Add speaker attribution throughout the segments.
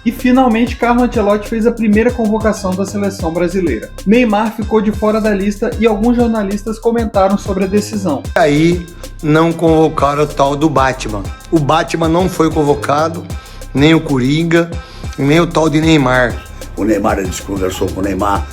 Speaker 1: E finalmente Carlo Ancelotti fez a primeira convocação da seleção brasileira. Neymar ficou de fora da lista e alguns jornalistas comentaram sobre a decisão.
Speaker 2: Aí não convocaram o tal do Batman. O Batman não foi convocado, nem o Coringa, nem o tal de Neymar.
Speaker 3: O Neymar, ele conversou com o Neymar,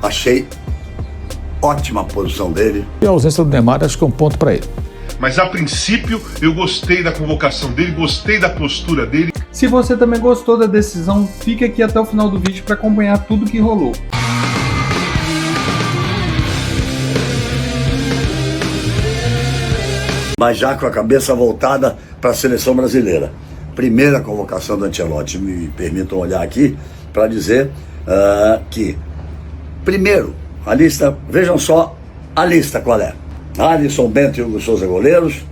Speaker 3: achei ótima a posição dele.
Speaker 4: E a ausência do Neymar acho que é um ponto para ele.
Speaker 5: Mas a princípio eu gostei da convocação dele, gostei da postura dele.
Speaker 1: Se você também gostou da decisão, fique aqui até o final do vídeo para acompanhar tudo que rolou.
Speaker 3: Mas já com a cabeça voltada para a seleção brasileira. Primeira convocação do Ancelotti. Me permitam olhar aqui para dizer que, primeiro, a lista, vejam só a lista qual é. Alisson, Bento e Hugo Souza goleiros,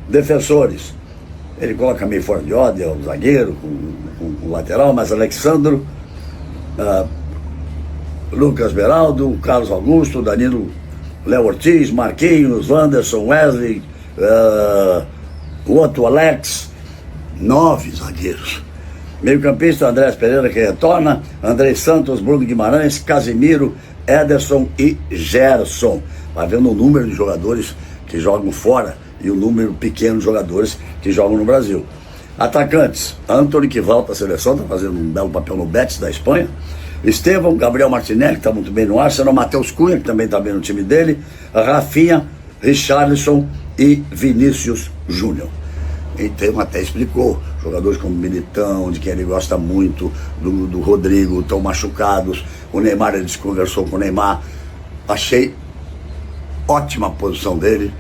Speaker 3: defensores. Ele coloca meio fora de ordem, o zagueiro, com o lateral, mas Alexandro, Lucas Beraldo, Carlos Augusto, Danilo, Léo Ortiz, Marquinhos, Wanderson, Wesley, o outro Alex, 9 zagueiros. Meio-campista Andrés Pereira, que retorna, André Santos, Bruno Guimarães, Casimiro, Ederson e Gerson. Vai vendo o número de jogadores que jogam fora e o número pequeno de jogadores que jogam no Brasil. Atacantes, Antony, que volta à seleção, está fazendo um belo papel no Betis da Espanha. Estevão, Gabriel Martinelli, que está muito bem no Arsenal, Matheus Cunha, que também está bem no time dele, Rafinha, Richarlison e Vinícius Júnior. Então até explicou, jogadores como Militão, de quem ele gosta muito, do Rodrigo, estão machucados. O Neymar, ele conversou com o Neymar, achei ótima a posição dele.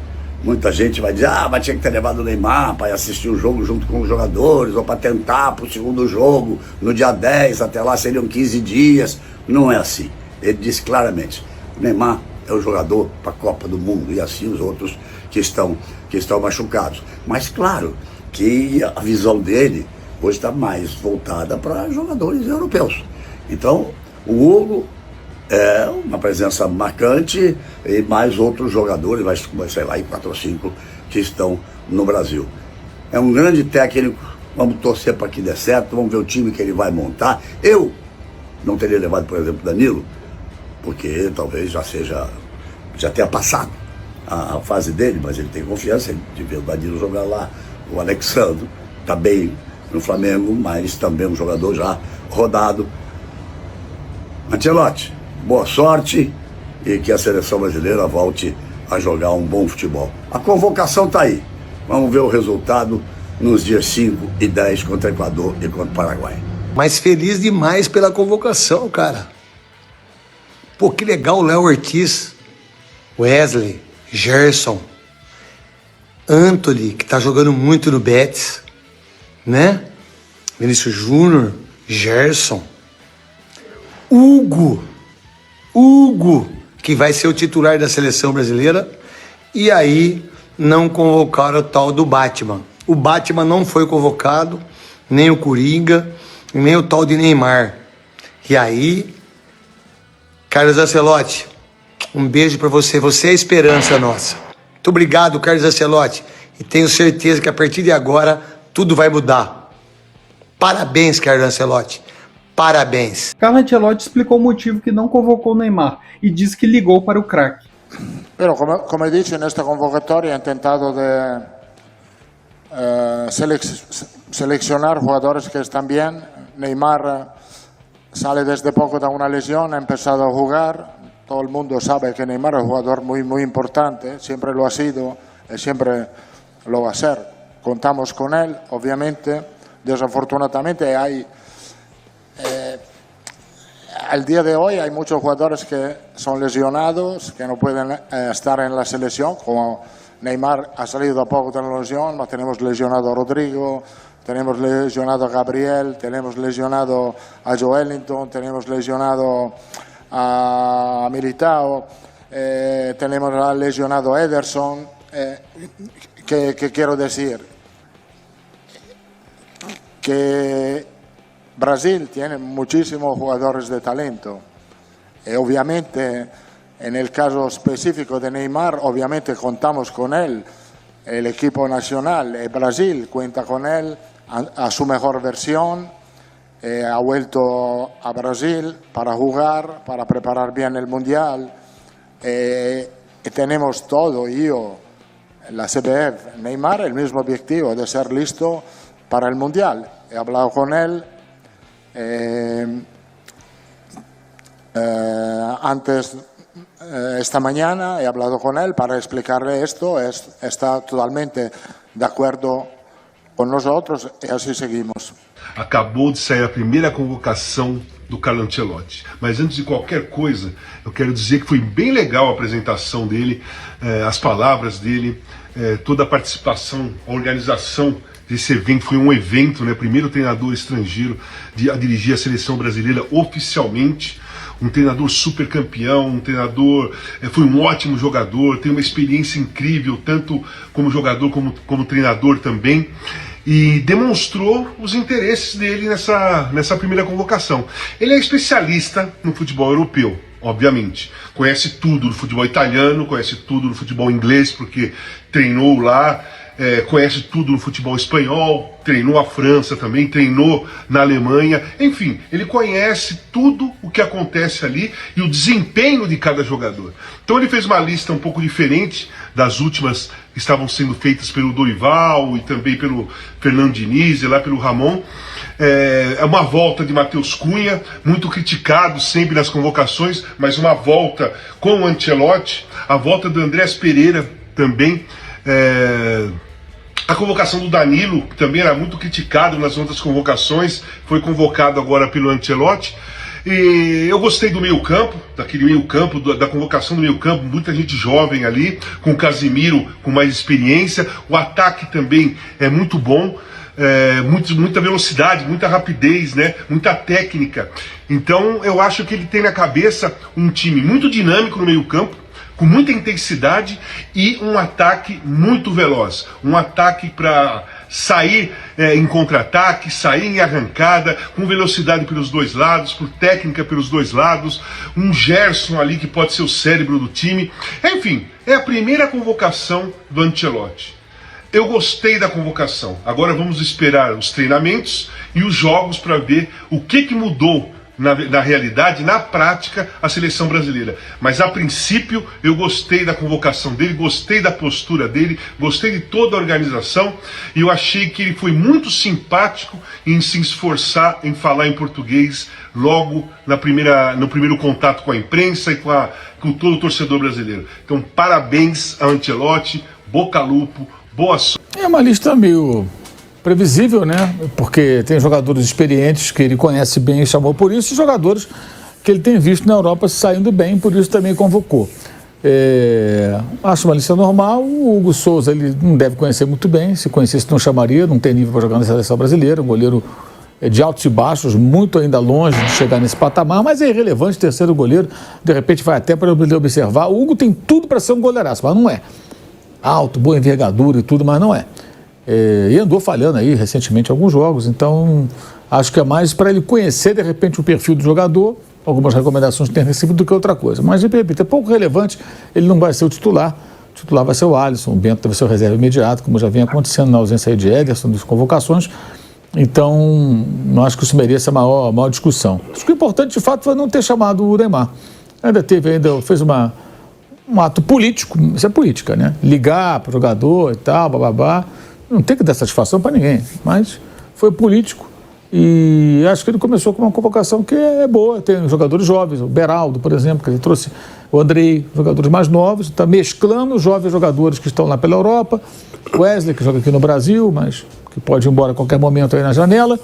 Speaker 3: Muita gente vai dizer, mas tinha que ter levado o Neymar para assistir o jogo junto com os jogadores, ou para tentar para o segundo jogo, no dia 10, até lá seriam 15 dias. Não é assim. Ele disse claramente, o Neymar é o jogador para a Copa do Mundo, e assim os outros que estão machucados. Mas claro que a visão dele hoje está mais voltada para jogadores europeus. Então, o Hugo é uma presença marcante e mais outros jogadores, vai sei lá, 4 ou 5 que estão no Brasil. É um grande técnico, vamos torcer para que dê certo, vamos ver o time que ele vai montar. Eu não teria levado, por exemplo, Danilo, porque talvez já tenha passado a fase dele, mas ele tem confiança de ver o Danilo jogar lá. O Alexandre está bem no Flamengo, mas também um jogador já rodado. Ancelotti, boa sorte e que a seleção brasileira volte a jogar um bom futebol. A convocação está aí. Vamos ver o resultado nos dias 5 e 10 contra o Equador e contra o Paraguai.
Speaker 2: Mas feliz demais pela convocação, cara. Pô, que legal o Léo Ortiz, Wesley, Gerson, Antony, que tá jogando muito no Betis, né? Vinícius Júnior, Gerson, Hugo, que vai ser o titular da seleção brasileira, e aí não convocaram o tal do Batman. O Batman não foi convocado, nem o Coringa, nem o tal de Neymar. E aí, Carlos Ancelotti, um beijo pra você é a esperança nossa. Muito obrigado, Carlos Ancelotti, e tenho certeza que a partir de agora tudo vai mudar. Parabéns, Carlos Ancelotti. Parabéns.
Speaker 1: Carlo Ancelotti explicou o motivo que não convocou o Neymar e disse que ligou para o craque.
Speaker 6: Pero como dice, en esta convocatoria han intentado de seleccionar jugadores que están bien. Neymar sale desde poco de una lesión, ha empezado a jugar. Todo el mundo sabe que Neymar es un jugador muy importante, siempre lo ha sido y siempre lo va a ser. Contamos con él, obviamente. Desafortunadamente al día de hoy hay muchos jugadores que son lesionados, que no pueden estar en la selección, como Neymar ha salido a poco de la lesión, mas tenemos lesionado a Rodrigo, tenemos lesionado a Gabriel, tenemos lesionado a Joelinton, tenemos lesionado a Militao, tenemos lesionado a Ederson. ¿Qué quiero decir? Que Brasil tiene muchísimos jugadores de talento y obviamente en el caso específico de Neymar obviamente contamos con él, el equipo nacional, Brasil cuenta con él a su mejor versión ha vuelto a Brasil para jugar, para preparar bien el Mundial. Y tenemos todo, yo, la CBF, Neymar, el mismo objetivo de ser listo para el Mundial. He hablado con él antes, esta mañana, he hablado con él para explicarle esto. Está totalmente de acuerdo com nós outros, e assim seguimos.
Speaker 5: Acabou de sair a primeira convocação do Carlo Ancelotti. Mas antes de qualquer coisa, eu quero dizer que foi bem legal a apresentação dele, as palavras dele, toda a participação, a organização desse evento. Foi um evento, né? Primeiro treinador estrangeiro a dirigir a seleção brasileira oficialmente. Um treinador super campeão, um treinador, foi um ótimo jogador, tem uma experiência incrível, tanto como jogador como treinador também, e demonstrou os interesses dele nessa primeira convocação. Ele é especialista no futebol europeu, obviamente. Conhece tudo do futebol italiano, conhece tudo do futebol inglês, porque treinou lá, conhece tudo no futebol espanhol, treinou a França também, treinou na Alemanha, enfim, ele conhece tudo o que acontece ali e o desempenho de cada jogador. Então ele fez uma lista um pouco diferente das últimas que estavam sendo feitas pelo Dorival e também pelo Fernando Diniz e lá pelo Ramon. É uma volta de Matheus Cunha, muito criticado sempre nas convocações, mas uma volta com o Ancelotti, a volta do Andrés Pereira também, a convocação do Danilo, que também era muito criticado nas outras convocações, foi convocado agora pelo Ancelotti. E eu gostei do meio-campo, daquele meio-campo, da convocação do meio-campo, muita gente jovem ali, com o Casimiro com mais experiência. O ataque também é muito bom, muita velocidade, muita rapidez, né? Muita técnica. Então eu acho que ele tem na cabeça um time muito dinâmico no meio-campo, com muita intensidade e um ataque muito veloz. Um ataque para sair em contra-ataque, sair em arrancada, com velocidade pelos dois lados, por técnica pelos dois lados. Um Gerson ali que pode ser o cérebro do time. Enfim, é a primeira convocação do Ancelotti. Eu gostei da convocação. Agora vamos esperar os treinamentos e os jogos para ver o que mudou na realidade, na prática, a seleção brasileira. Mas a princípio eu gostei da convocação dele, gostei da postura dele, gostei de toda a organização, e eu achei que ele foi muito simpático em se esforçar em falar em português logo no primeiro contato com a imprensa e com todo o torcedor brasileiro. Então parabéns a Ancelotti, Bocalupo, boa sorte.
Speaker 4: É uma lista meio previsível, né? Porque tem jogadores experientes que ele conhece bem e chamou por isso, e jogadores que ele tem visto na Europa saindo bem, por isso também convocou. Acho uma lista normal. O Hugo Souza ele não deve conhecer muito bem, se conhecesse não chamaria, não tem nível para jogar na seleção brasileira, um goleiro de altos e baixos, muito ainda longe de chegar nesse patamar, mas é irrelevante, terceiro goleiro, de repente vai até para observar. O Hugo tem tudo para ser um goleiraço, mas não é. Alto, boa envergadura e tudo, mas não é. E andou falhando aí recentemente em alguns jogos, então acho que é mais para ele conhecer de repente o perfil do jogador, algumas recomendações que tem recebido, do que outra coisa. Mas, repito, é pouco relevante, ele não vai ser o titular vai ser o Alisson, o Bento deve ser o reserva imediato, como já vem acontecendo na ausência aí de Ederson, das convocações, então não acho que isso mereça a maior discussão. Acho que o importante de fato foi não ter chamado o Neymar, fez um ato político, isso é política, né? Ligar para o jogador e tal, bababá. Não tem que dar satisfação para ninguém, mas foi político e acho que ele começou com uma convocação que é boa. Tem jogadores jovens, o Beraldo, por exemplo, que ele trouxe o Andrei, jogadores mais novos, está mesclando os jovens jogadores que estão lá pela Europa, o Wesley, que joga aqui no Brasil, mas que pode ir embora a qualquer momento aí na janela,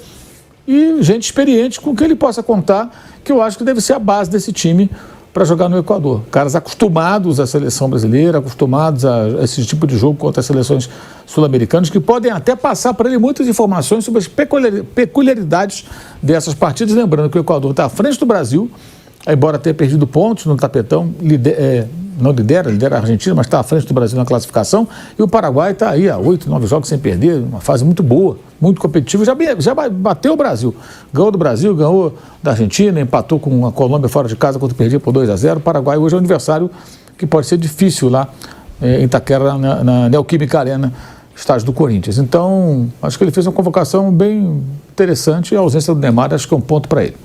Speaker 4: e gente experiente com que ele possa contar, que eu acho que deve ser a base desse time para jogar no Equador. Caras acostumados à seleção brasileira, acostumados a esse tipo de jogo contra as seleções sul-americanas, que podem até passar para ele muitas informações sobre as peculiaridades dessas partidas. Lembrando que o Equador está à frente do Brasil, embora tenha perdido pontos no tapetão, não lidera a Argentina, mas está à frente do Brasil na classificação, e o Paraguai está aí há 8, 9 jogos sem perder, uma fase muito boa, muito competitiva, já bateu o Brasil, ganhou do Brasil, ganhou da Argentina, empatou com a Colômbia fora de casa quando perdia por 2-0, o Paraguai hoje é um adversário que pode ser difícil lá em Itaquera, na Neoquímica Arena, estágio do Corinthians. Então, acho que ele fez uma convocação bem interessante e a ausência do Neymar acho que é um ponto para ele.